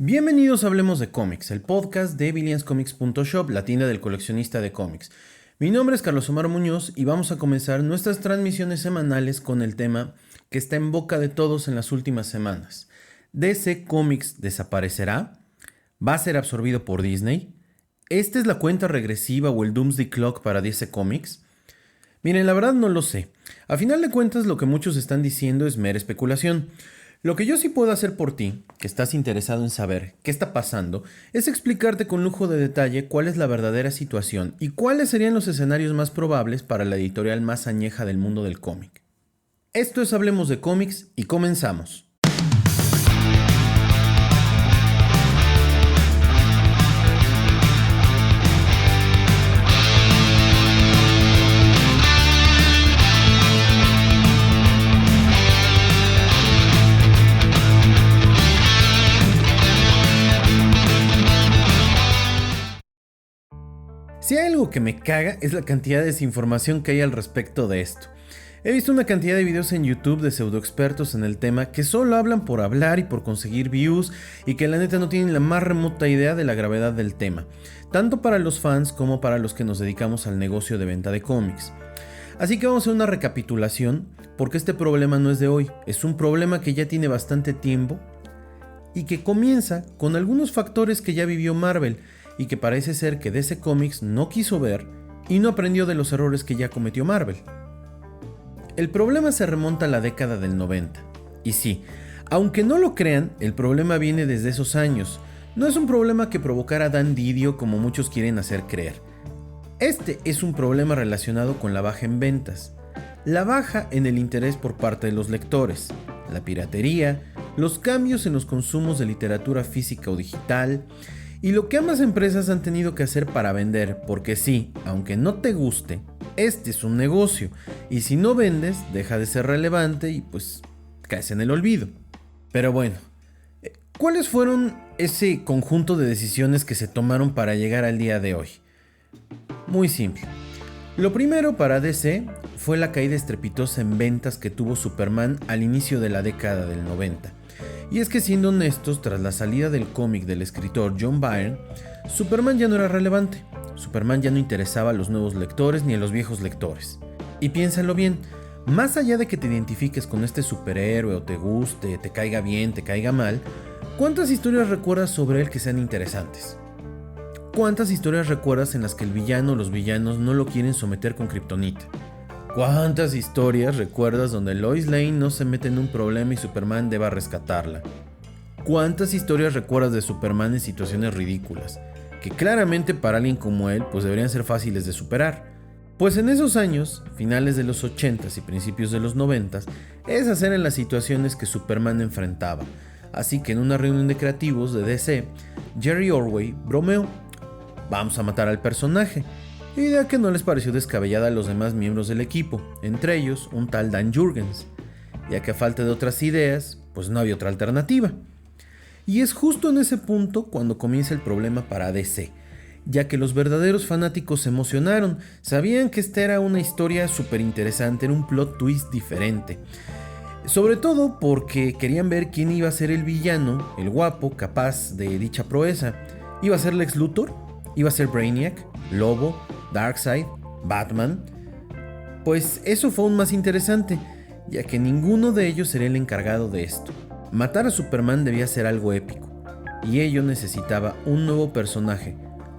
Bienvenidos a Hablemos de Cómics, el podcast de BillionsComics.shop, la tienda del coleccionista de cómics. Mi nombre es Carlos Omar Muñoz y vamos a comenzar nuestras transmisiones semanales con el tema que está en boca de todos en las últimas semanas. ¿DC Comics desaparecerá? ¿Va a ser absorbido por Disney? ¿Esta es la cuenta regresiva o el Doomsday Clock para DC Comics? Miren, la verdad no lo sé. A final de cuentas, lo que muchos están diciendo es mera especulación. Lo que yo sí puedo hacer por ti, que estás interesado en saber qué está pasando, es explicarte con lujo de detalle cuál es la verdadera situación y cuáles serían los escenarios más probables para la editorial más añeja del mundo del cómic. Esto es Hablemos de Cómics y comenzamos. Si hay algo que me caga es la cantidad de desinformación que hay al respecto de esto. He visto una cantidad de videos en YouTube de pseudoexpertos en el tema que solo hablan por hablar y por conseguir views y que la neta no tienen la más remota idea de la gravedad del tema, tanto para los fans como para los que nos dedicamos al negocio de venta de cómics. Así que vamos a hacer una recapitulación porque este problema no es de hoy, es un problema que ya tiene bastante tiempo y que comienza con algunos factores que ya vivió Marvel y que parece ser que DC Comics no quiso ver y no aprendió de los errores que ya cometió Marvel. El problema se remonta a la década del 90. Y sí, aunque no lo crean, el problema viene desde esos años. No es un problema que provocara Dan Didio como muchos quieren hacer creer. Este es un problema relacionado con la baja en ventas, la baja en el interés por parte de los lectores, la piratería, los cambios en los consumos de literatura física o digital, y lo que ambas empresas han tenido que hacer para vender, porque sí, aunque no te guste, este es un negocio, y si no vendes, deja de ser relevante y pues caes en el olvido. Pero bueno, ¿cuáles fueron ese conjunto de decisiones que se tomaron para llegar al día de hoy? Muy simple. Lo primero para DC fue la caída estrepitosa en ventas que tuvo Superman al inicio de la década del 90. Y es que siendo honestos, tras la salida del cómic del escritor John Byrne, Superman ya no era relevante. Superman ya no interesaba a los nuevos lectores ni a los viejos lectores. Y piénsalo bien, más allá de que te identifiques con este superhéroe o te guste, te caiga bien, te caiga mal, ¿cuántas historias recuerdas sobre él que sean interesantes? ¿Cuántas historias recuerdas en las que el villano o los villanos no lo quieren someter con kriptonita? ¿Cuántas historias recuerdas donde Lois Lane no se mete en un problema y Superman deba rescatarla? ¿Cuántas historias recuerdas de Superman en situaciones ridículas, que claramente para alguien como él pues deberían ser fáciles de superar? Pues en esos años, finales de los 80s y principios de los 90s, esas eran las situaciones que Superman enfrentaba. Así que en una reunión de creativos de DC, Jerry Ordway bromeó: vamos a matar al personaje. Idea que no les pareció descabellada a los demás miembros del equipo, entre ellos un tal Dan Jurgens, ya que a falta de otras ideas, pues no había otra alternativa. Y es justo en ese punto cuando comienza el problema para DC, ya que los verdaderos fanáticos se emocionaron, sabían que esta era una historia súper interesante, era un plot twist diferente. Sobre todo porque querían ver quién iba a ser el villano, el guapo, capaz de dicha proeza. ¿Iba a ser Lex Luthor? ¿Iba a ser Brainiac? ¿Lobo? ¿Darkseid? ¿Batman? Pues eso fue aún más interesante, ya que ninguno de ellos sería el encargado de esto. Matar a Superman debía ser algo épico, y ello necesitaba un nuevo personaje,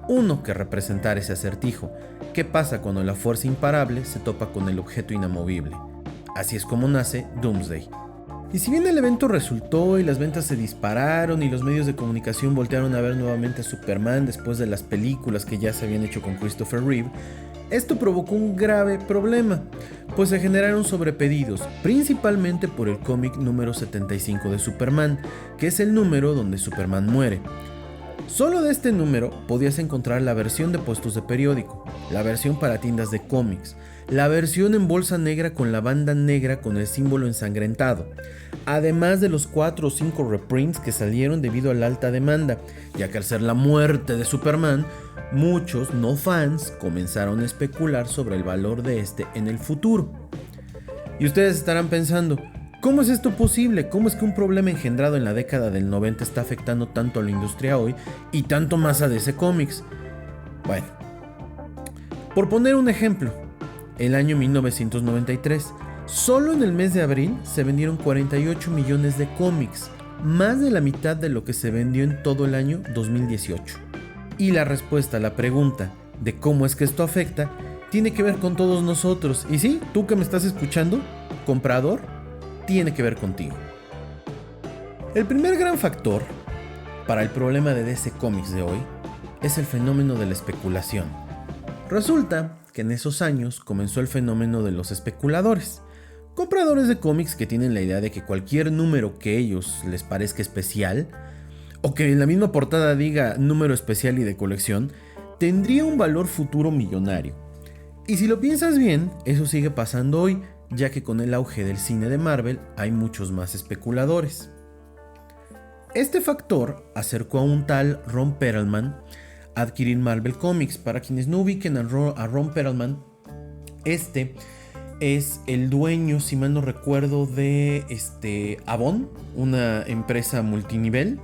uno que representara ese acertijo. ¿Qué pasa cuando la fuerza imparable se topa con el objeto inamovible? Así es como nace Doomsday. Y si bien el evento resultó y las ventas se dispararon y los medios de comunicación voltearon a ver nuevamente a Superman después de las películas que ya se habían hecho con Christopher Reeve, esto provocó un grave problema, pues se generaron sobrepedidos, principalmente por el cómic número 75 de Superman, que es el número donde Superman muere. Solo de este número podías encontrar la versión de puestos de periódico, la versión para tiendas de cómics, la versión en bolsa negra con la banda negra con el símbolo ensangrentado, además de los 4 o 5 reprints que salieron debido a la alta demanda, ya que al ser la muerte de Superman, muchos no fans comenzaron a especular sobre el valor de este en el futuro. Y ustedes estarán pensando, ¿Cómo es esto posible? ¿Cómo es que un problema engendrado en la década del 90 está afectando tanto a la industria hoy y tanto más a DC Comics? Bueno, por poner un ejemplo, el año 1993, solo en el mes de abril se vendieron 48 millones de cómics, más de la mitad de lo que se vendió en todo el año 2018. Y la respuesta a la pregunta de cómo es que esto afecta tiene que ver con todos nosotros. Y sí, tú que me estás escuchando, comprador, tiene que ver contigo. El primer gran factor para el problema de DC Comics de hoy es el fenómeno de la especulación. Resulta que en esos años comenzó el fenómeno de los especuladores, compradores de cómics que tienen la idea de que cualquier número que a ellos les parezca especial, o que en la misma portada diga número especial y de colección, tendría un valor futuro millonario. Y si lo piensas bien, eso sigue pasando hoy, ya que con el auge del cine de Marvel hay muchos más especuladores. Este factor acercó a un tal Ron Perlman a adquirir Marvel Comics. Para quienes no ubiquen a Ron Perlman, este es el dueño, si mal no recuerdo, de Avon, una empresa multinivel.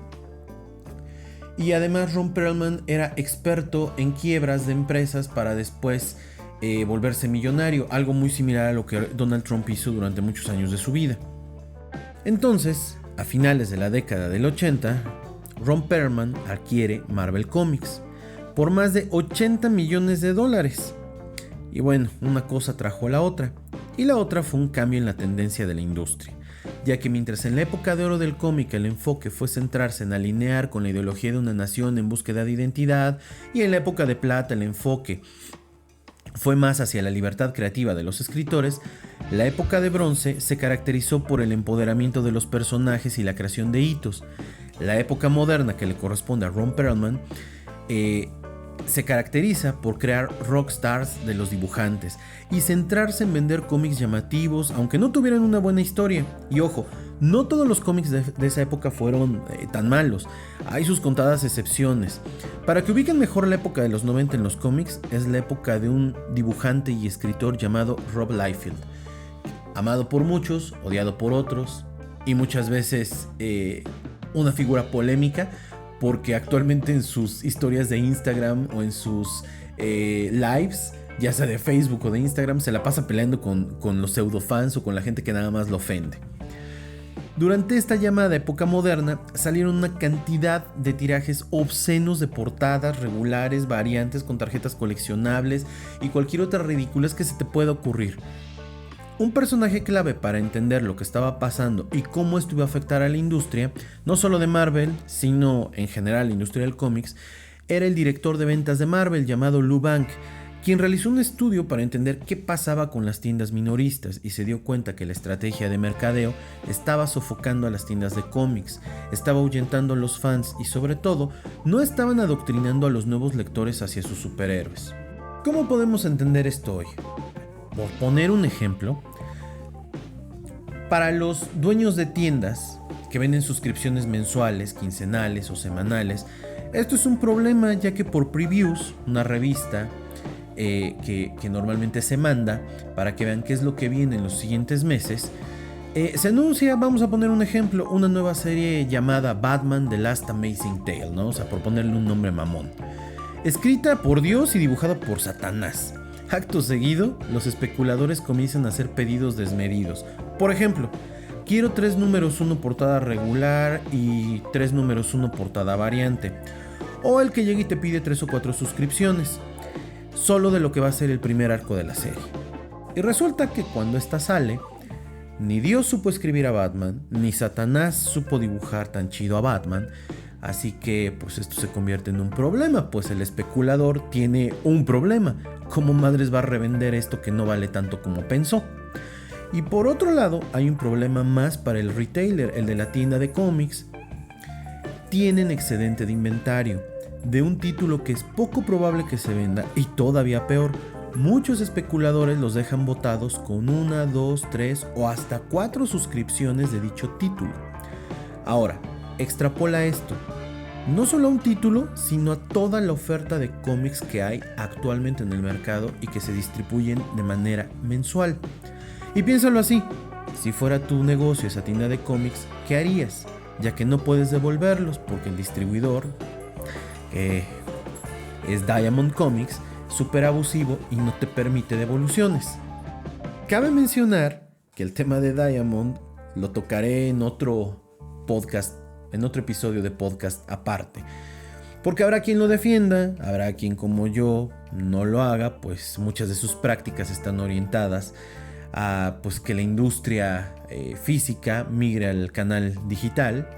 Y además Ron Perlman era experto en quiebras de empresas para después volverse millonario, algo muy similar a lo que Donald Trump hizo durante muchos años de su vida. Entonces, a finales de la década del 80, Ron Perlman adquiere Marvel Comics por más de 80 millones de dólares. Y bueno, una cosa trajo a la otra, y la otra fue un cambio en la tendencia de la industria, ya que mientras en la época de oro del cómic el enfoque fue centrarse en alinear con la ideología de una nación en búsqueda de identidad, y en la época de plata el enfoque fue más hacia la libertad creativa de los escritores, la época de bronce se caracterizó por el empoderamiento de los personajes y la creación de hitos. La época moderna, que le corresponde a Ron Perlman, se caracteriza por crear rockstars de los dibujantes y centrarse en vender cómics llamativos, aunque no tuvieran una buena historia. Y ojo, no todos los cómics de esa época fueron tan malos, hay sus contadas excepciones. Para que ubiquen mejor la época de los 90 en los cómics, es la época de un dibujante y escritor llamado Rob Liefeld, amado por muchos, odiado por otros, y muchas veces una figura polémica, porque actualmente en sus historias de Instagram o en sus lives, ya sea de Facebook o de Instagram, se la pasa peleando con los pseudofans o con la gente que nada más lo ofende. Durante esta llamada época moderna salieron una cantidad de tirajes obscenos de portadas regulares, variantes con tarjetas coleccionables y cualquier otra ridiculez que se te pueda ocurrir. Un personaje clave para entender lo que estaba pasando y cómo esto iba a afectar a la industria, no solo de Marvel, sino en general la industria del cómics, era el director de ventas de Marvel llamado Lou Bank, quien realizó un estudio para entender qué pasaba con las tiendas minoristas y se dio cuenta que la estrategia de mercadeo estaba sofocando a las tiendas de cómics, estaba ahuyentando a los fans y sobre todo no estaban adoctrinando a los nuevos lectores hacia sus superhéroes. ¿Cómo podemos entender esto hoy? Por poner un ejemplo, para los dueños de tiendas que venden suscripciones mensuales, quincenales o semanales, esto es un problema, ya que por previews, una revista que normalmente se manda para que vean qué es lo que viene en los siguientes meses, se anuncia, vamos a poner un ejemplo, una nueva serie llamada Batman The Last Amazing Tale, ¿no? O sea, por ponerle un nombre mamón, escrita por Dios y dibujada por Satanás. Acto seguido, los especuladores comienzan a hacer pedidos desmedidos. Por ejemplo, quiero 3 números 1 portada regular y 3 números 1 portada variante. O el que llega y te pide 3 o 4 suscripciones, solo de lo que va a ser el primer arco de la serie. Y resulta que cuando esta sale, ni Dios supo escribir a Batman, ni Satanás supo dibujar tan chido a Batman. Así que pues esto se convierte en un problema, pues el especulador tiene un problema. ¿Cómo madres va a revender esto que no vale tanto como pensó? Y por otro lado, hay un problema más para el retailer, el de la tienda de cómics. Tienen excedente de inventario de un título que es poco probable que se venda, y todavía peor, muchos especuladores los dejan botados con 1, 2, 3 o hasta 4 suscripciones de dicho título. Ahora, extrapola esto no solo a un título, sino a toda la oferta de cómics que hay actualmente en el mercado y que se distribuyen de manera mensual. Y piénsalo así, si fuera tu negocio esa tienda de cómics, ¿qué harías? Ya que no puedes devolverlos porque el distribuidor, que es Diamond Comics, súper abusivo y no te permite devoluciones. Cabe mencionar que el tema de Diamond lo tocaré en otro podcast, en otro episodio de podcast aparte. Porque habrá quien lo defienda, habrá quien como yo no lo haga, pues muchas de sus prácticas están orientadas a pues, que la industria física migre al canal digital,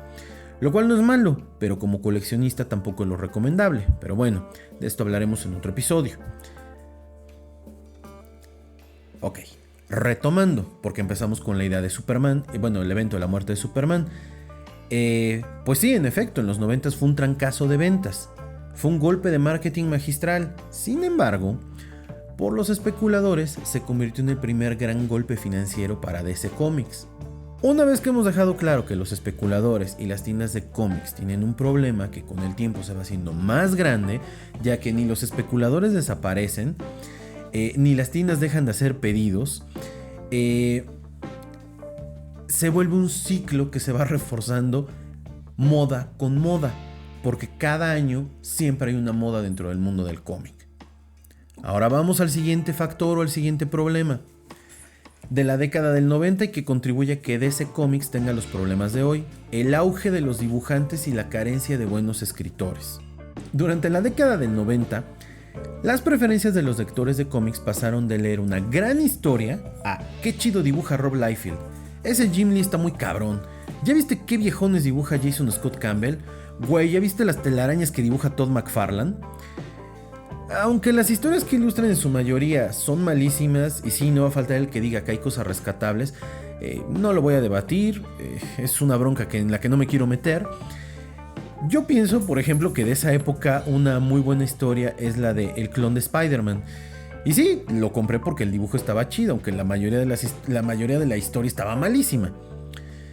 lo cual no es malo, pero como coleccionista tampoco es lo recomendable. Pero bueno, de esto hablaremos en otro episodio. Ok, retomando, porque empezamos con la idea de Superman, y bueno, el evento de la muerte de Superman. Pues sí, en efecto, en los 90 fue un trancazo de ventas. Fue un golpe de marketing magistral. Sin embargo, por los especuladores se convirtió en el primer gran golpe financiero para DC Comics. Una vez que hemos dejado claro que los especuladores y las tiendas de cómics tienen un problema que con el tiempo se va haciendo más grande, ya que ni los especuladores desaparecen, ni las tiendas dejan de hacer pedidos, se vuelve un ciclo que se va reforzando moda con moda, porque cada año siempre hay una moda dentro del mundo del cómic. Ahora vamos al siguiente factor o al siguiente problema de la década del 90 y que contribuye a que DC Comics tenga los problemas de hoy: el auge de los dibujantes y la carencia de buenos escritores. Durante la década del 90, las preferencias de los lectores de cómics pasaron de leer una gran historia a qué chido dibuja Rob Liefeld, ese Jim Lee está muy cabrón, ¿ya viste qué viejones dibuja Jason Scott Campbell? Güey, ¿ya viste las telarañas que dibuja Todd McFarlane? Aunque las historias que ilustran en su mayoría son malísimas, y sí, no va a faltar el que diga que hay cosas rescatables, no lo voy a debatir, es una bronca en la que no me quiero meter. Yo pienso, por ejemplo, que de esa época una muy buena historia es la de El clon de Spider-Man. Y sí, lo compré porque el dibujo estaba chido, aunque la mayoría de la historia estaba malísima.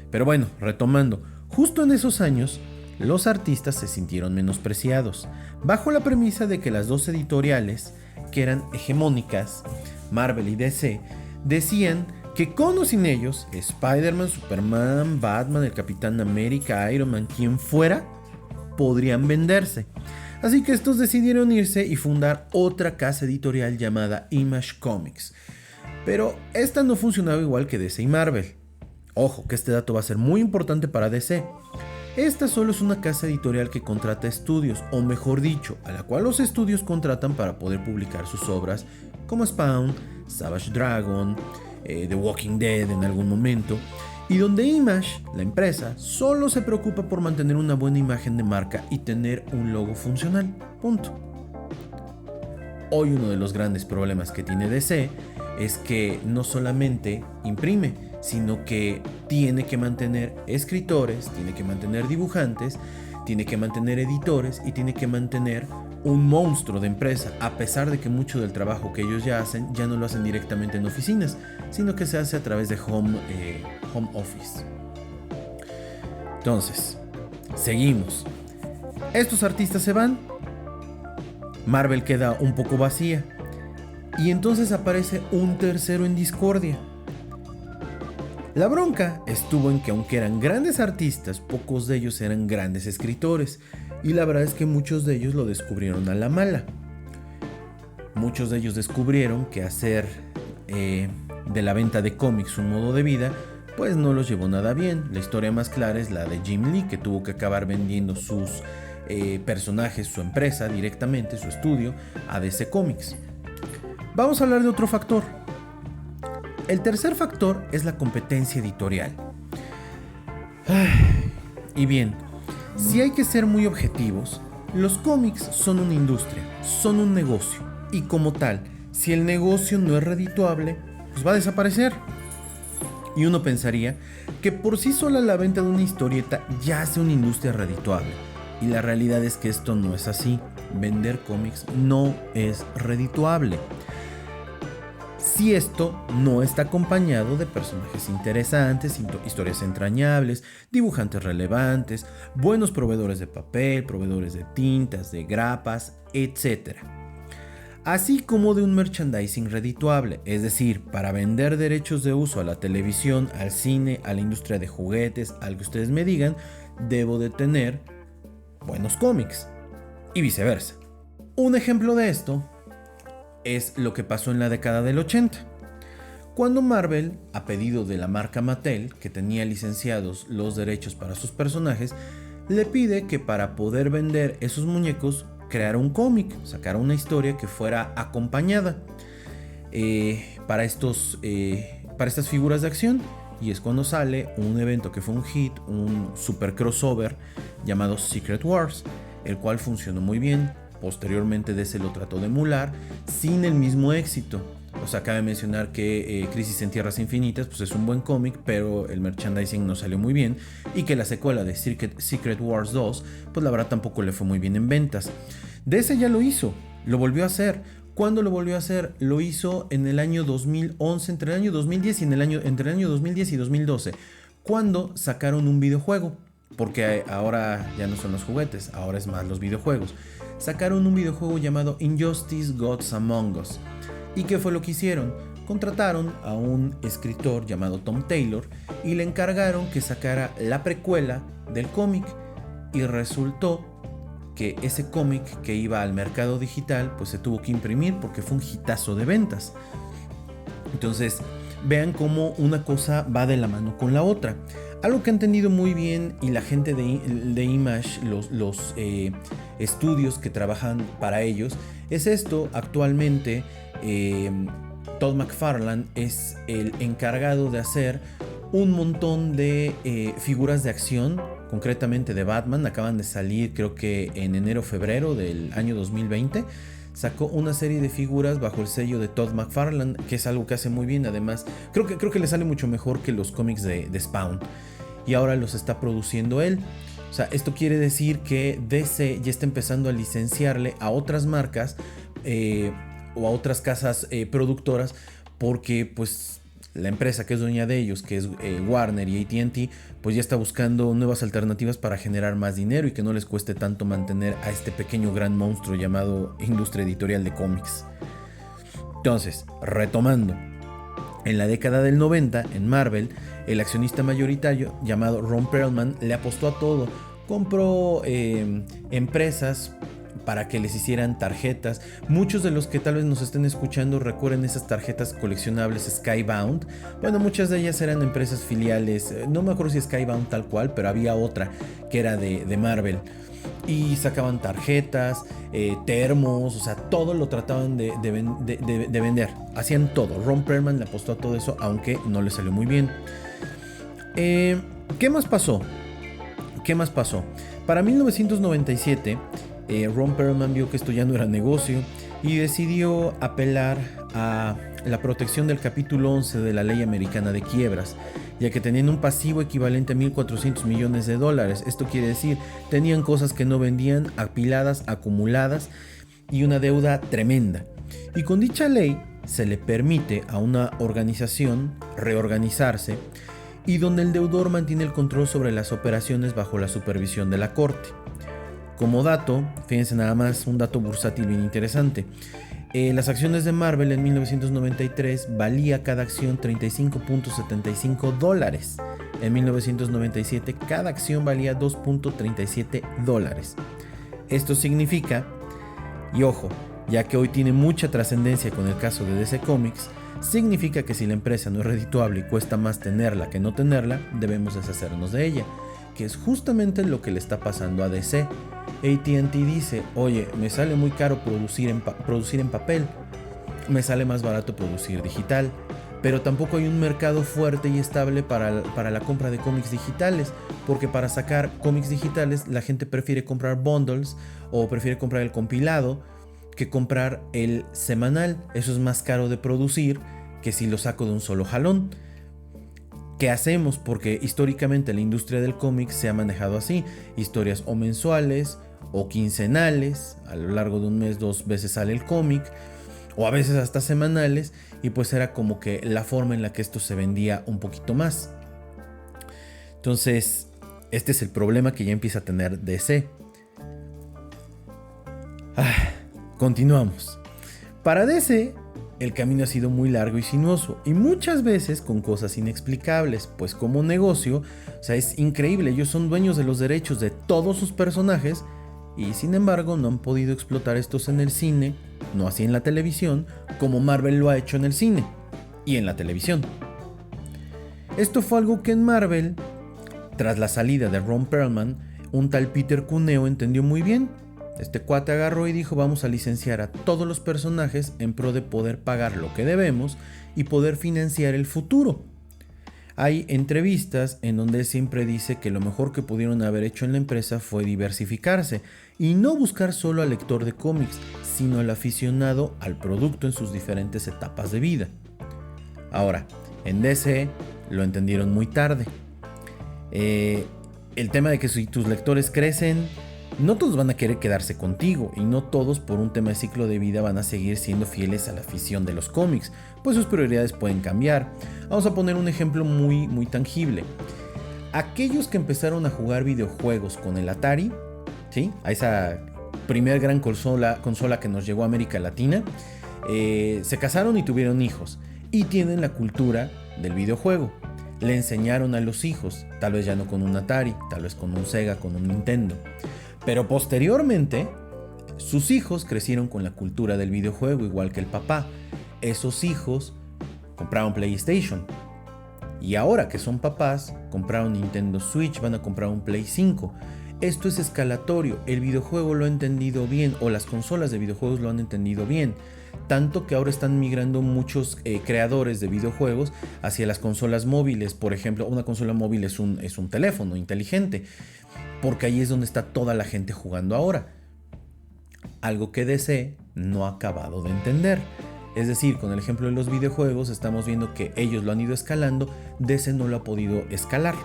Pero bueno, retomando, justo en esos años, los artistas se sintieron menospreciados, bajo la premisa de que las dos editoriales, que eran hegemónicas, Marvel y DC, decían que con o sin ellos, Spider-Man, Superman, Batman, el Capitán América, Iron Man, quien fuera, podrían venderse. Así que estos decidieron irse y fundar otra casa editorial llamada Image Comics. Pero esta no funcionaba igual que DC y Marvel. Ojo, que este dato va a ser muy importante para DC. Esta solo es una casa editorial que contrata estudios, o mejor dicho, a la cual los estudios contratan para poder publicar sus obras, como Spawn, Savage Dragon, The Walking Dead en algún momento, y donde Image, la empresa, solo se preocupa por mantener una buena imagen de marca y tener un logo funcional. Punto. Hoy uno de los grandes problemas que tiene DC es que no solamente imprime, sino que tiene que mantener escritores, tiene que mantener dibujantes, tiene que mantener editores y tiene que mantener un monstruo de empresa, a pesar de que mucho del trabajo que ellos ya hacen ya no lo hacen directamente en oficinas, sino que se hace a través de home office. Entonces, seguimos. Estos artistas se van, Marvel queda un poco vacía, y entonces aparece un tercero en discordia. La bronca estuvo en que aunque eran grandes artistas, pocos de ellos eran grandes escritores, y la verdad es que muchos de ellos lo descubrieron a la mala. Muchos de ellos descubrieron que hacer de la venta de cómics un modo de vida, pues no los llevó nada bien. La historia más clara es la de Jim Lee, que tuvo que acabar vendiendo sus personajes, su empresa directamente, su estudio, a DC Comics. Vamos a hablar de otro factor. El tercer factor es la competencia editorial. Y bien, si hay que ser muy objetivos, los cómics son una industria, son un negocio, y como tal, si el negocio no es redituable, pues va a desaparecer. Y uno pensaría que por sí sola la venta de una historieta ya hace una industria redituable, y la realidad es que esto no es así. Vender cómics no es redituable si esto no está acompañado de personajes interesantes, historias entrañables, dibujantes relevantes, buenos proveedores de papel, proveedores de tintas, de grapas, etc. así como de un merchandising redituable, es decir, para vender derechos de uso a la televisión, al cine, a la industria de juguetes, al que ustedes me digan, debo de tener buenos cómics y viceversa. Un ejemplo de esto es lo que pasó en la década del 80, cuando Marvel, a pedido de la marca Mattel, que tenía licenciados los derechos para sus personajes, le pide que para poder vender esos muñecos creara un cómic, sacara una historia que fuera acompañada para estas figuras de acción. Y es cuando sale un evento que fue un hit, un super crossover llamado Secret Wars, el cual funcionó muy bien. Posteriormente DC lo trató de emular sin el mismo éxito. O sea, cabe mencionar que Crisis en Tierras Infinitas pues es un buen cómic, pero el merchandising no salió muy bien, y que la secuela de Secret Wars 2 pues la verdad tampoco le fue muy bien en ventas. DC ya lo hizo, lo volvió a hacer. ¿Cuándo lo volvió a hacer? Lo hizo en el año 2011, entre el año 2010 y entre el año 2010 y 2012, cuando sacaron un videojuego, porque ahora ya no son los juguetes, ahora es más los videojuegos. Sacaron un videojuego llamado Injustice Gods Among Us. ¿Y qué fue lo que hicieron? Contrataron a un escritor llamado Tom Taylor y le encargaron que sacara la precuela del cómic, y resultó que ese cómic que iba al mercado digital pues se tuvo que imprimir porque fue un hitazo de ventas. Entonces vean cómo una cosa va de la mano con la otra. Algo que ha entendido muy bien y la gente de Image, los estudios que trabajan para ellos, es esto. Actualmente Todd McFarlane es el encargado de hacer un montón de figuras de acción, concretamente de Batman. Acaban de salir, creo que en enero o febrero del año 2020. Sacó una serie de figuras bajo el sello de Todd McFarlane, que es algo que hace muy bien. Además, creo que le sale mucho mejor que los cómics de Spawn. Y ahora los está produciendo él. O sea, esto quiere decir que DC ya está empezando a licenciarle a otras marcas o a otras casas productoras, porque pues la empresa que es dueña de ellos, que es Warner y AT&T, pues ya está buscando nuevas alternativas para generar más dinero y que no les cueste tanto mantener a este pequeño gran monstruo llamado industria editorial de cómics. Entonces, retomando, en la década del 90, en Marvel, el accionista mayoritario llamado Ron Perlman le apostó a todo. Compró empresas para que les hicieran tarjetas. Muchos de los que tal vez nos estén escuchando recuerden esas tarjetas coleccionables Skybound. Bueno, muchas de ellas eran empresas filiales, no me acuerdo si Skybound tal cual, pero había otra que era de Marvel. Y sacaban tarjetas, termos, o sea, todo lo trataban de vender. Hacían todo. Ron Perlman le apostó a todo eso, aunque no le salió muy bien. ¿Qué más pasó? Para 1997, Ron Perlman vio que esto ya no era negocio y decidió apelar a la protección del capítulo 11 de la ley americana de quiebras, ya que tenían un pasivo equivalente a $1,400 millones. Esto quiere decir, tenían cosas que no vendían, apiladas, acumuladas, y una deuda tremenda. Y con dicha ley se le permite a una organización reorganizarse, y donde el deudor mantiene el control sobre las operaciones bajo la supervisión de la corte. Como dato, fíjense nada más, un dato bursátil bien interesante. Las acciones de Marvel en 1993 valía cada acción $35.75. En 1997 cada acción valía $2.37. Esto significa, y ojo, ya que hoy tiene mucha trascendencia con el caso de DC Comics, significa que si la empresa no es redituable y cuesta más tenerla que no tenerla, debemos deshacernos de ella, que es justamente lo que le está pasando a DC. AT&T dice, oye, me sale muy caro producir en papel, me sale más barato producir digital, pero tampoco hay un mercado fuerte y estable para la compra de cómics digitales, porque para sacar cómics digitales la gente prefiere comprar bundles o prefiere comprar el compilado que comprar el semanal. Eso es más caro de producir que si lo saco de un solo jalón. ¿Qué hacemos? Porque históricamente la industria del cómic se ha manejado así: historias o mensuales o quincenales, a lo largo de un mes 2 veces sale el cómic, o a veces hasta semanales, y pues era como que la forma en la que esto se vendía un poquito más. Entonces, este es el problema que ya empieza a tener DC. Continuamos. Para DC, el camino ha sido muy largo y sinuoso, y muchas veces con cosas inexplicables, pues como negocio, o sea, es increíble, ellos son dueños de los derechos de todos sus personajes, y sin embargo no han podido explotar estos en el cine, no así en la televisión, como Marvel lo ha hecho en el cine y en la televisión. Esto fue algo que en Marvel, tras la salida de Ron Perlman, un tal Peter Cuneo entendió muy bien. Este cuate agarró y dijo: vamos a licenciar a todos los personajes en pro de poder pagar lo que debemos y poder financiar el futuro. Hay entrevistas en donde él siempre dice que lo mejor que pudieron haber hecho en la empresa fue diversificarse y no buscar solo al lector de cómics, sino al aficionado al producto en sus diferentes etapas de vida. Ahora, en DC lo entendieron muy tarde. El tema de que si tus lectores crecen, no todos van a querer quedarse contigo, y no todos por un tema de ciclo de vida van a seguir siendo fieles a la afición de los cómics, pues sus prioridades pueden cambiar. Vamos a poner un ejemplo muy tangible. Aquellos que empezaron a jugar videojuegos con el Atari, ¿sí?, a esa primer gran consola que nos llegó a América Latina, se casaron y tuvieron hijos, y tienen la cultura del videojuego. Le enseñaron a los hijos, tal vez ya no con un Atari, tal vez con un Sega, con un Nintendo. Pero posteriormente, sus hijos crecieron con la cultura del videojuego, igual que el papá. Esos hijos compraron PlayStation. Y ahora que son papás, compraron Nintendo Switch, van a comprar un Play 5. Esto es escalatorio, el videojuego lo ha entendido bien, o las consolas de videojuegos lo han entendido bien. Tanto que ahora están migrando muchos creadores de videojuegos hacia las consolas móviles. Por ejemplo, una consola móvil es un teléfono inteligente, porque ahí es donde está toda la gente jugando ahora. Algo que DC no ha acabado de entender. Es decir, con el ejemplo de los videojuegos estamos viendo que ellos lo han ido escalando, DC no lo ha podido escalar.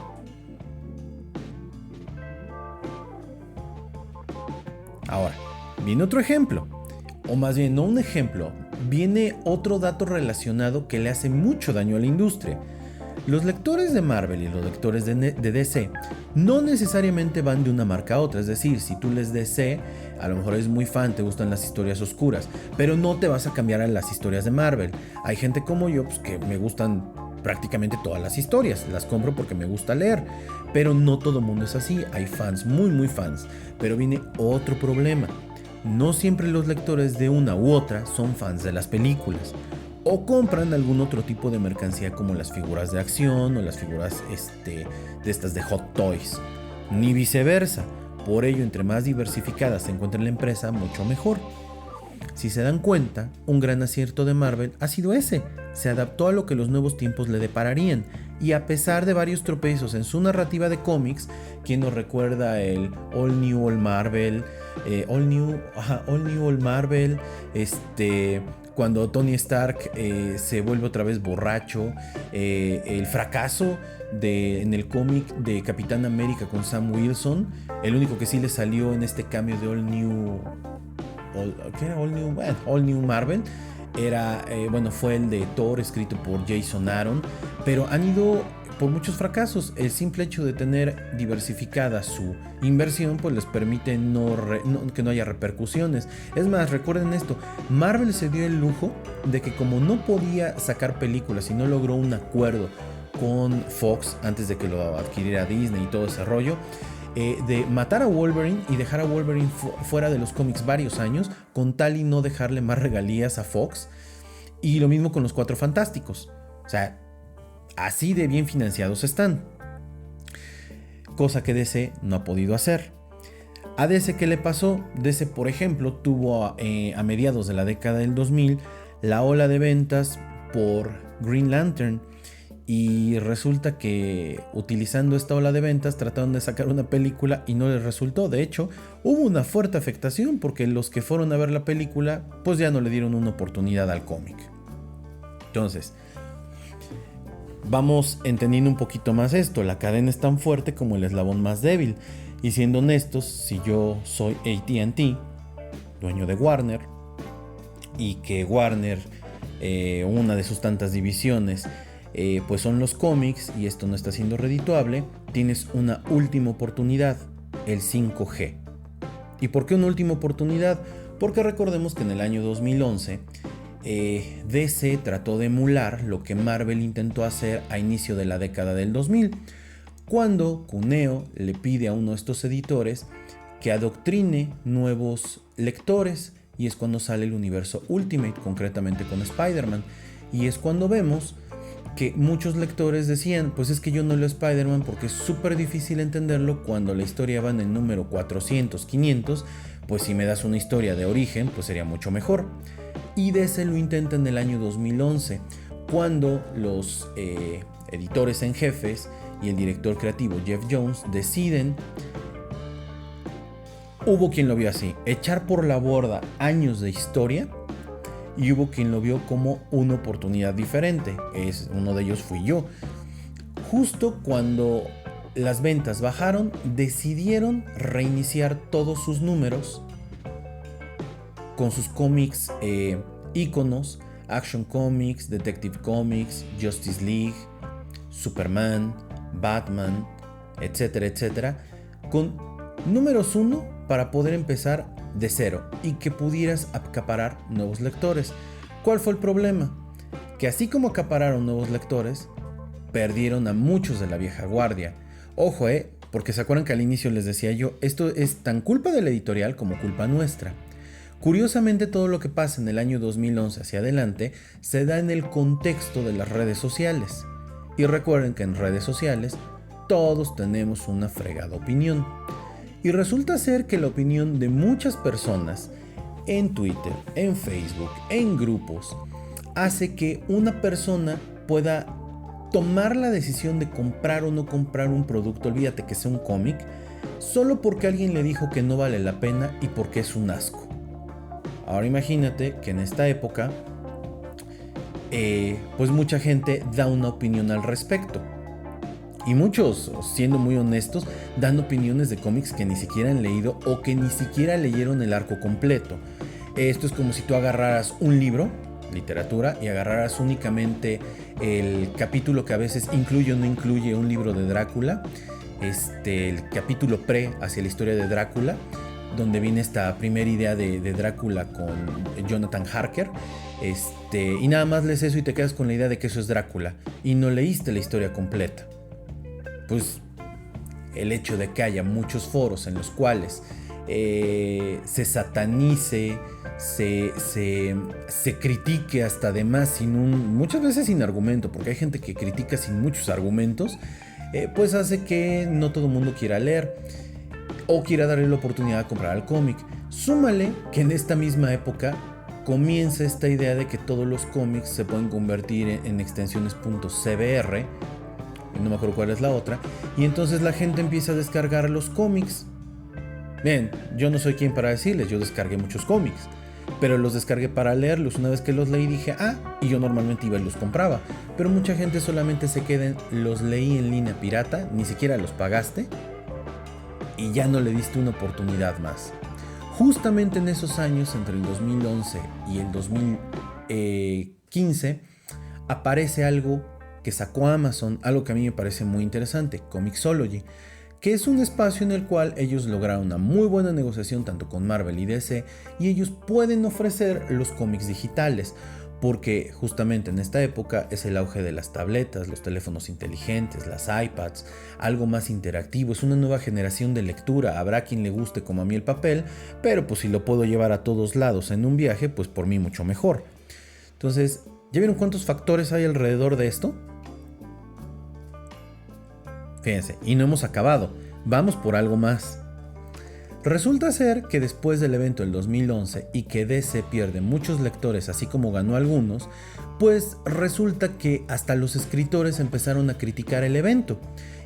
Ahora, viene otro ejemplo. O más bien, no un ejemplo, viene otro dato relacionado que le hace mucho daño a la industria. Los lectores de Marvel y los lectores de DC no necesariamente van de una marca a otra. Es decir, si tú lees DC, a lo mejor eres muy fan, te gustan las historias oscuras, pero no te vas a cambiar a las historias de Marvel. Hay gente como yo, pues, que me gustan prácticamente todas las historias, las compro porque me gusta leer, pero no todo el mundo es así. Hay fans, muy fans, pero viene otro problema. No siempre los lectores de una u otra son fans de las películas, o compran algún otro tipo de mercancía como las figuras de acción o las figuras de estas de Hot Toys, ni viceversa. Por ello, entre más diversificada se encuentre la empresa, mucho mejor. Si se dan cuenta, un gran acierto de Marvel ha sido ese: se adaptó a lo que los nuevos tiempos le depararían, y a pesar de varios tropiezos en su narrativa de cómics, quien nos recuerda el All New All Marvel, All New All Marvel, cuando Tony Stark se vuelve otra vez borracho, el fracaso en el cómic de Capitán América con Sam Wilson, el único que sí le salió en este cambio de All New Marvel fue el de Thor, escrito por Jason Aaron. Pero han ido por muchos fracasos. El simple hecho de tener diversificada su inversión pues les permite que no haya repercusiones. Es más, recuerden esto: Marvel se dio el lujo de que, como no podía sacar películas y no logró un acuerdo con Fox antes de que lo adquiriera Disney y todo ese rollo, de matar a Wolverine y dejar a Wolverine fuera de los cómics varios años, con tal y no dejarle más regalías a Fox. Y lo mismo con los Cuatro Fantásticos. O sea, así de bien financiados están. Cosa que DC no ha podido hacer. A DC, ¿qué le pasó? DC, por ejemplo, tuvo a mediados de la década del 2000 la ola de ventas por Green Lantern. Y resulta que, utilizando esta ola de ventas, trataron de sacar una película y no les resultó. De hecho, hubo una fuerte afectación, porque los que fueron a ver la película pues ya no le dieron una oportunidad al cómic. Entonces, vamos entendiendo un poquito más esto. La cadena es tan fuerte como el eslabón más débil. Y siendo honestos, si yo soy AT&T, dueño de Warner, y que Warner, una de sus tantas divisiones, pues son los cómics, y esto no está siendo redituable, tienes una última oportunidad: el 5G. ¿Y por qué una última oportunidad? Porque recordemos que en el año 2011 DC trató de emular lo que Marvel intentó hacer a inicio de la década del 2000, cuando Cuneo le pide a uno de estos editores que adoctrine nuevos lectores, y es cuando sale el universo Ultimate, concretamente con Spider-Man, y es cuando vemos que muchos lectores decían, pues es que yo no leo Spider-Man porque es súper difícil entenderlo cuando la historia va en el número 400, 500, pues si me das una historia de origen, pues sería mucho mejor. Y DC lo intenta en el año 2011, cuando los editores en jefes y el director creativo Jeff Jones deciden, hubo quien lo vio así, echar por la borda años de historia, y hubo quien lo vio como una oportunidad diferente. Uno de ellos fui yo. Justo cuando las ventas bajaron, decidieron reiniciar todos sus números con sus cómics íconos, Action Comics, Detective Comics, Justice League, Superman, Batman, etcétera, etcétera, con números 1 para poder empezar de cero y que pudieras acaparar nuevos lectores. ¿Cuál fue el problema? Que así como acapararon nuevos lectores, perdieron a muchos de la vieja guardia. Ojo, porque se acuerdan que al inicio les decía yo, esto es tan culpa de la editorial como culpa nuestra. Curiosamente, todo lo que pasa en el año 2011 hacia adelante se da en el contexto de las redes sociales. Y recuerden que en redes sociales todos tenemos una fregada opinión. Y resulta ser que la opinión de muchas personas en Twitter, en Facebook, en grupos, hace que una persona pueda tomar la decisión de comprar o no comprar un producto, olvídate que sea un cómic, solo porque alguien le dijo que no vale la pena y porque es un asco. Ahora imagínate que en esta época, pues mucha gente da una opinión al respecto. Y muchos, siendo muy honestos, dan opiniones de cómics que ni siquiera han leído o que ni siquiera leyeron el arco completo. Esto es como si tú agarraras un libro, literatura, y agarraras únicamente el capítulo que a veces incluye o no incluye un libro de Drácula, el capítulo pre hacia la historia de Drácula, donde viene esta primera idea de Drácula con Jonathan Harker, y nada más lees eso y te quedas con la idea de que eso es Drácula y no leíste la historia completa. Pues el hecho de que haya muchos foros en los cuales se satanice, se critique hasta de más, muchas veces sin argumento, porque hay gente que critica sin muchos argumentos, pues hace que no todo el mundo quiera leer o quiera darle la oportunidad de comprar el cómic. Súmale que en esta misma época comienza esta idea de que todos los cómics se pueden convertir en extensiones .cbr, no me acuerdo cuál es la otra, y entonces la gente empieza a descargar los cómics. Bien, yo no soy quien para decirles, yo descargué muchos cómics, pero los descargué para leerlos. Una vez que los leí dije, y yo normalmente iba y los compraba, pero mucha gente solamente se queda en, los leí en línea pirata, ni siquiera los pagaste, y ya no le diste una oportunidad más. Justamente en esos años, entre el 2011 y el 2015, aparece algo que sacó Amazon, algo que a mí me parece muy interesante, Comixology, que es un espacio en el cual ellos lograron una muy buena negociación tanto con Marvel y DC, y ellos pueden ofrecer los cómics digitales, porque justamente en esta época es el auge de las tabletas, los teléfonos inteligentes, las iPads, algo más interactivo, es una nueva generación de lectura. Habrá quien le guste como a mí el papel, pero pues si lo puedo llevar a todos lados en un viaje, pues por mí mucho mejor. Entonces, ¿ya vieron cuántos factores hay alrededor de esto? Fíjense, y no hemos acabado, vamos por algo más. Resulta ser que después del evento del 2011 y que DC pierde muchos lectores así como ganó algunos, pues resulta que hasta los escritores empezaron a criticar el evento.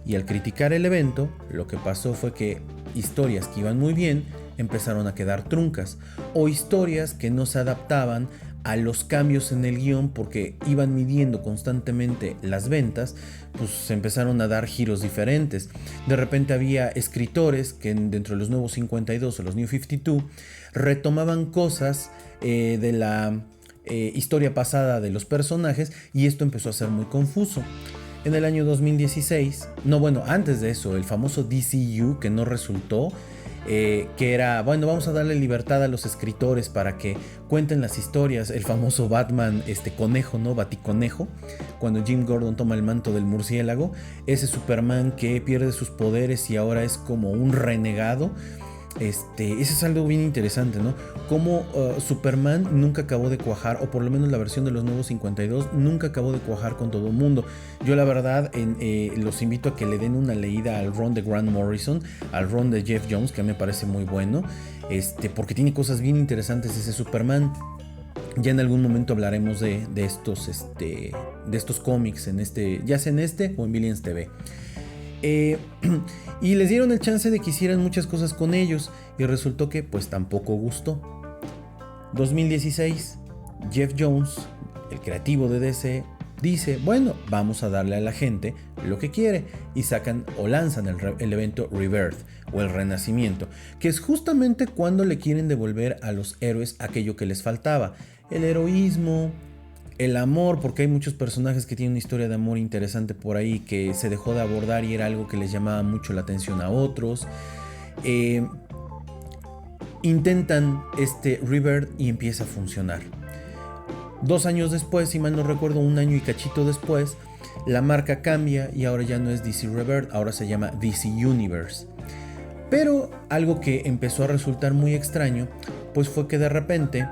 Y al criticar el evento, lo que pasó fue que historias que iban muy bien empezaron a quedar truncas, o historias que no se adaptaban a los cambios en el guión porque iban midiendo constantemente las ventas, pues se empezaron a dar giros diferentes. De repente había escritores que dentro de los nuevos 52 o los New 52 retomaban cosas de la historia pasada de los personajes, y esto empezó a ser muy confuso. En el año 2016, antes de eso, el famoso DCU que no resultó, que era, bueno, vamos a darle libertad a los escritores para que cuenten las historias, el famoso Batman, conejo, ¿no? Baticonejo, cuando Jim Gordon toma el manto del murciélago, ese Superman que pierde sus poderes y ahora es como un renegado. Eso es algo bien interesante, ¿no? Como Superman nunca acabó de cuajar, o por lo menos la versión de los Nuevos 52 nunca acabó de cuajar con todo el mundo. Yo la verdad los invito a que le den una leída al run de Grant Morrison, al run de Jeff Jones, que a mí me parece muy bueno, porque tiene cosas bien interesantes ese Superman. Ya en algún momento hablaremos de estos cómics, ya sea en o en Billions TV. Y les dieron el chance de que hicieran muchas cosas con ellos y resultó que pues tampoco gustó. 2016, Jeff Jones, el creativo de DC, dice, bueno, vamos a darle a la gente lo que quiere, y sacan o lanzan el evento Rebirth o el Renacimiento, que es justamente cuando le quieren devolver a los héroes aquello que les faltaba, el heroísmo, el amor, porque hay muchos personajes que tienen una historia de amor interesante por ahí que se dejó de abordar y era algo que les llamaba mucho la atención a otros. Intentan Rebirth y empieza a funcionar. 2 años después, si mal no recuerdo, 1 año y cachito después, la marca cambia y ahora ya no es DC Rebirth, ahora se llama DC Universe. Pero algo que empezó a resultar muy extraño, pues fue que de repente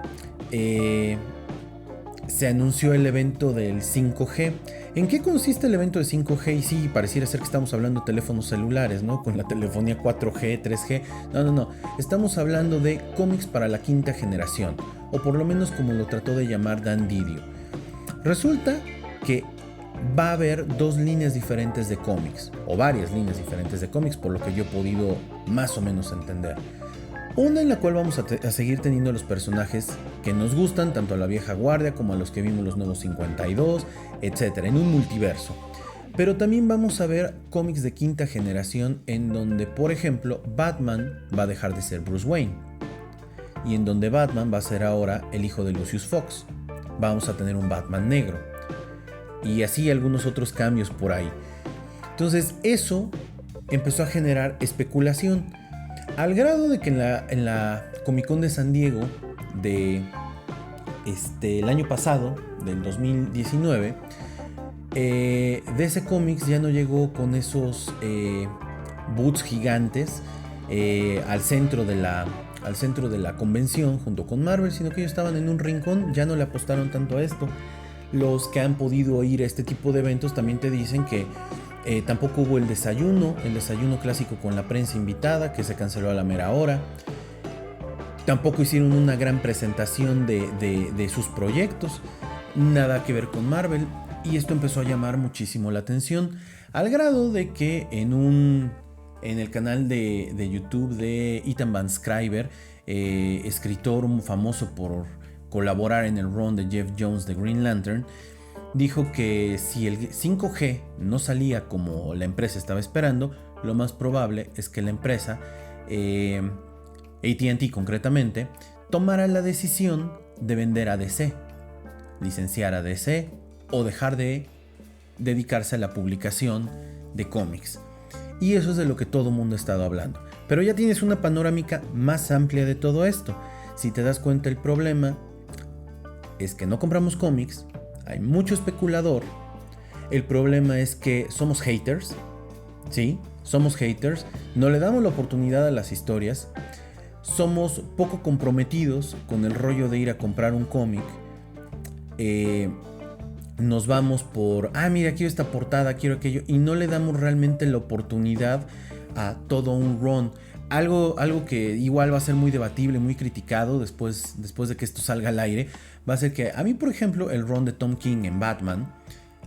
se anunció el evento del 5G. ¿En qué consiste el evento de 5G? Y sí, pareciera ser que estamos hablando de teléfonos celulares, ¿no? Con la telefonía 4G, 3G. No. Estamos hablando de cómics para la quinta generación, o por lo menos como lo trató de llamar Dan Didio. Resulta que va a haber 2 líneas diferentes de cómics, o varias líneas diferentes de cómics, por lo que yo he podido más o menos entender. Una en la cual vamos a seguir teniendo los personajes que nos gustan, tanto a la vieja guardia como a los que vimos los nuevos 52, etc., en un multiverso. Pero también vamos a ver cómics de quinta generación en donde, por ejemplo, Batman va a dejar de ser Bruce Wayne, y en donde Batman va a ser ahora el hijo de Lucius Fox. Vamos a tener un Batman negro, y así algunos otros cambios por ahí. Entonces eso empezó a generar especulación, al grado de que en la Comic Con de San Diego de el año pasado, del 2019, DC Comics ya no llegó con esos booths gigantes al centro de la convención junto con Marvel, sino que ellos estaban en un rincón. Ya no le apostaron tanto a esto. Los que han podido ir a este tipo de eventos también te dicen que tampoco hubo el desayuno clásico con la prensa invitada, que se canceló a la mera hora. Tampoco hicieron una gran presentación de sus proyectos, nada que ver con Marvel, y esto empezó a llamar muchísimo la atención, al grado de que en el canal de YouTube de Ethan Van Sciver, escritor famoso por colaborar en el run de Jeff Jones de Green Lantern, dijo que si el 5G no salía como la empresa estaba esperando, lo más probable es que la empresa, AT&T concretamente, tomara la decisión de vender a DC, licenciar a DC o dejar de dedicarse a la publicación de cómics. Y eso es de lo que todo el mundo ha estado hablando. Pero ya tienes una panorámica más amplia de todo esto. Si te das cuenta, el problema es que no compramos cómics, hay mucho especulador. El problema es que somos haters, ¿sí? Somos haters, no le damos la oportunidad a las historias, somos poco comprometidos con el rollo de ir a comprar un cómic. Nos vamos por, mira, quiero esta portada, quiero aquello, y no le damos realmente la oportunidad a todo un run. Algo que igual va a ser muy debatible, muy criticado después de que esto salga al aire, va a ser que a mí, por ejemplo, el run de Tom King en Batman,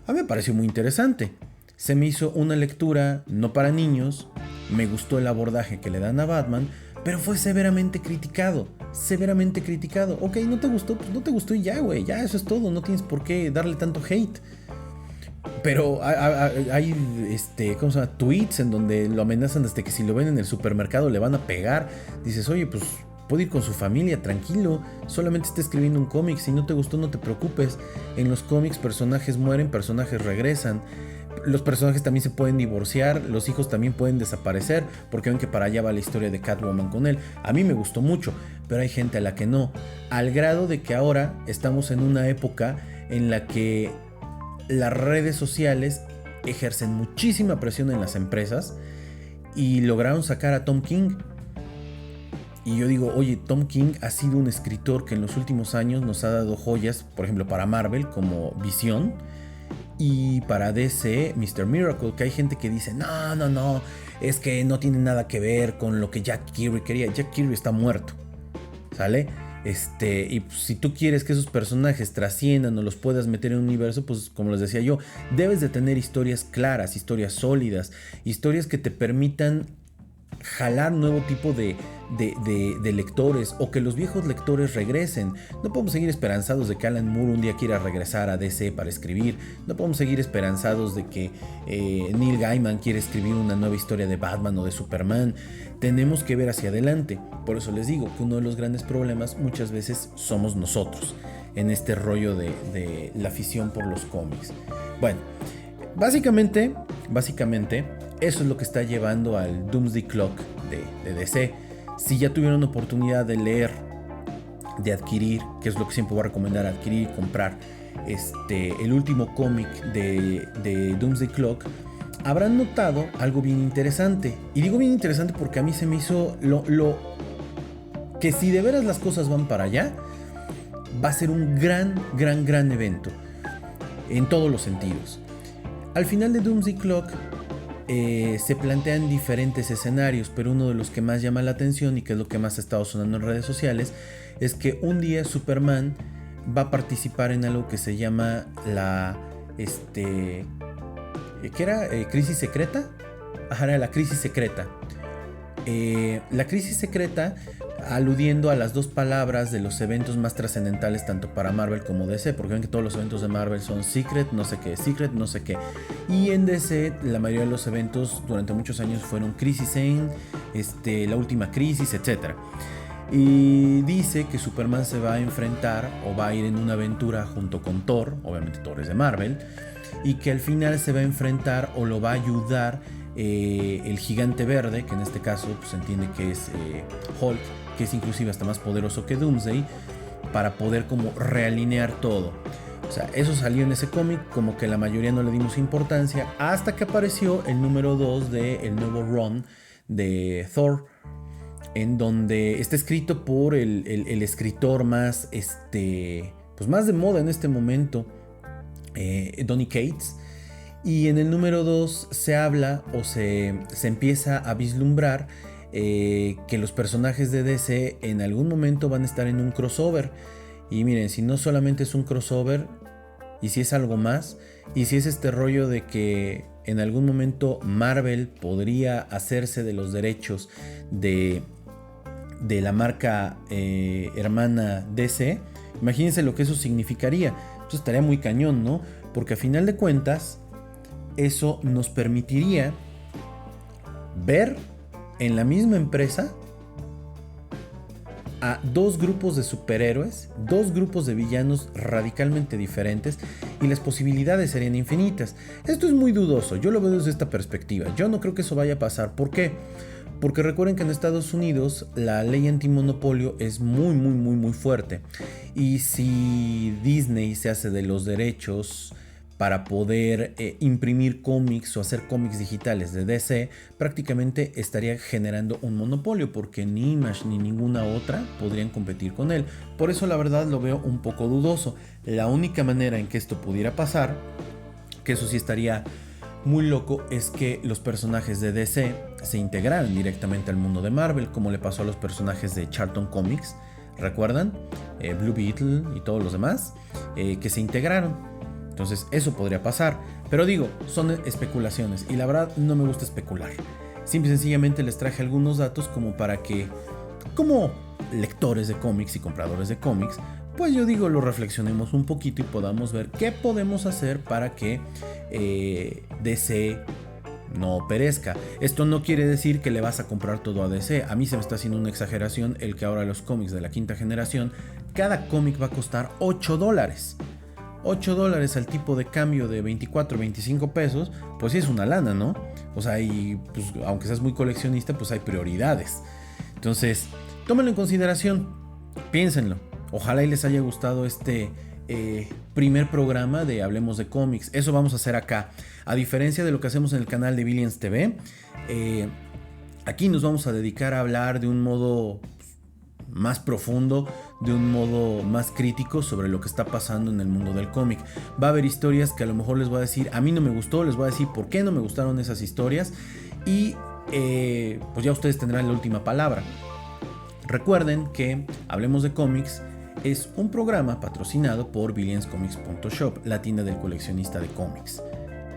a mí me pareció muy interesante. Se me hizo una lectura no para niños, me gustó el abordaje que le dan a Batman, pero fue severamente criticado. Ok, no te gustó, pues no te gustó y ya, güey, ya eso es todo, no tienes por qué darle tanto hate. Pero hay ¿cómo se llama? Tweets en donde lo amenazan desde que si lo ven en el supermercado le van a pegar. Dices, oye, pues puede ir con su familia, tranquilo, solamente está escribiendo un cómic, si no te gustó no te preocupes. En los cómics personajes mueren, personajes regresan. Los personajes también se pueden divorciar, los hijos también pueden desaparecer, porque ven que para allá va la historia de Catwoman con él. A mí me gustó mucho, pero hay gente a la que no. Al grado de que ahora estamos en una época en la que las redes sociales ejercen muchísima presión en las empresas y lograron sacar a Tom King. Y yo digo, oye, Tom King ha sido un escritor que en los últimos años nos ha dado joyas, por ejemplo, para Marvel como Visión, y para DC, Mr. Miracle, que hay gente que dice, no, es que no tiene nada que ver con lo que Jack Kirby quería. Jack Kirby está muerto, ¿sale? Y pues, si tú quieres que esos personajes trasciendan o los puedas meter en un universo, pues como les decía yo, debes de tener historias claras, historias sólidas, historias que te permitan jalar nuevo tipo de lectores, o que los viejos lectores regresen. No podemos seguir esperanzados de que Alan Moore un día quiera regresar a DC para escribir. No podemos seguir esperanzados de que Neil Gaiman quiera escribir una nueva historia de Batman o de Superman. Tenemos que ver hacia adelante. Por eso les digo que uno de los grandes problemas muchas veces somos nosotros en este rollo de la afición por los cómics. Bueno, básicamente eso es lo que está llevando al Doomsday Clock de DC. Si ya tuvieron oportunidad de leer, de adquirir, que es lo que siempre voy a recomendar, adquirir y comprar el último cómic de Doomsday Clock, habrán notado algo bien interesante. Y digo bien interesante porque a mí se me hizo que si de veras las cosas van para allá, va a ser un gran evento en todos los sentidos. Al final de Doomsday Clock se plantean diferentes escenarios, pero uno de los que más llama la atención y que es lo que más ha estado sonando en redes sociales es que un día Superman va a participar en algo que se llama la ¿qué era? ¿Crisis secreta? Ajá, era la crisis secreta. La crisis secreta, aludiendo a las dos palabras de los eventos más trascendentales tanto para Marvel como DC, porque ven que todos los eventos de Marvel son secret, no sé qué, y en DC la mayoría de los eventos durante muchos años fueron Crisis End, la última crisis, etc. Y dice que Superman se va a enfrentar o va a ir en una aventura junto con Thor, obviamente Thor es de Marvel, y que al final se va a enfrentar o lo va a ayudar el gigante verde, que en este caso pues, se entiende que es Hulk, que es inclusive hasta más poderoso que Doomsday, para poder como realinear todo. O sea, eso salió en ese cómic, como que la mayoría no le dimos importancia, hasta que apareció el número 2 del nuevo run de Thor, en donde está escrito por el escritor más, pues más de moda en este momento, Donny Cates. Y en el número 2 se habla o se empieza a vislumbrar que los personajes de DC en algún momento van a estar en un crossover. Y miren, si no solamente es un crossover, y si es algo más, y si es este rollo de que en algún momento Marvel podría hacerse de los derechos de la marca hermana DC, imagínense lo que eso significaría. Eso estaría muy cañón, ¿no? Porque a final de cuentas, eso nos permitiría ver en la misma empresa a dos grupos de superhéroes, dos grupos de villanos radicalmente diferentes, y las posibilidades serían infinitas. Esto es muy dudoso, yo lo veo desde esta perspectiva. Yo no creo que eso vaya a pasar. ¿Por qué? Porque recuerden que en Estados Unidos la ley antimonopolio es muy fuerte. Y si Disney se hace de los derechos para poder imprimir cómics o hacer cómics digitales de DC, prácticamente estaría generando un monopolio, porque ni Image ni ninguna otra podrían competir con él. Por eso la verdad lo veo un poco dudoso. La única manera en que esto pudiera pasar, que eso sí estaría muy loco, es que los personajes de DC se integraran directamente al mundo de Marvel, como le pasó a los personajes de Charlton Comics, ¿recuerdan? Blue Beetle y todos los demás, que se integraron. Entonces eso podría pasar, pero digo, son especulaciones y la verdad no me gusta especular. Simple y sencillamente les traje algunos datos como para que, como lectores de cómics y compradores de cómics, pues yo digo, lo reflexionemos un poquito y podamos ver qué podemos hacer para que DC no perezca. Esto no quiere decir que le vas a comprar todo a DC. A mí se me está haciendo una exageración el que ahora los cómics de la quinta generación, cada cómic va a costar $8. $8 al tipo de cambio de 24, 25 pesos, pues sí es una lana, ¿no? O sea, y pues aunque seas muy coleccionista, pues hay prioridades. Entonces, tómenlo en consideración, piénsenlo. Ojalá y les haya gustado este primer programa de Hablemos de Cómics. Eso vamos a hacer acá. A diferencia de lo que hacemos en el canal de Billions TV, aquí nos vamos a dedicar a hablar de un modo más profundo, de un modo más crítico sobre lo que está pasando en el mundo del cómic. Va a haber historias que a lo mejor les voy a decir, a mí no me gustó, les voy a decir por qué no me gustaron esas historias y pues ya ustedes tendrán la última palabra. Recuerden que Hablemos de Cómics es un programa patrocinado por billionscomics.shop, la tienda del coleccionista de cómics.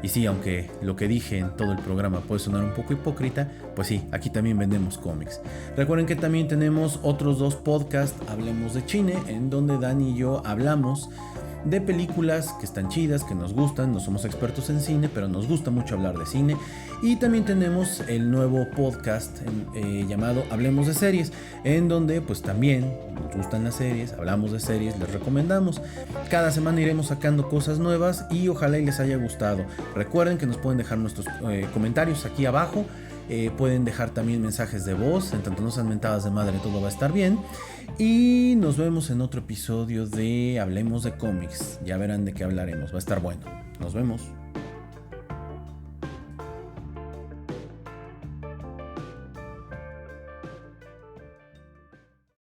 Y sí, aunque lo que dije en todo el programa puede sonar un poco hipócrita, pues sí, aquí también vendemos cómics. Recuerden que también tenemos otros 2 podcasts, Hablemos de Cine, en donde Dani y yo hablamos de películas que están chidas, que nos gustan. No somos expertos en cine, pero nos gusta mucho hablar de cine. Y también tenemos el nuevo podcast llamado Hablemos de Series, en donde pues también nos gustan las series, hablamos de series, les recomendamos. Cada semana iremos sacando cosas nuevas y ojalá y les haya gustado. Recuerden que nos pueden dejar nuestros comentarios aquí abajo. Pueden dejar también mensajes de voz, en tanto no sean mentadas de madre, todo va a estar bien. Y nos vemos en otro episodio de Hablemos de Cómics. Ya verán de qué hablaremos, va a estar bueno. Nos vemos.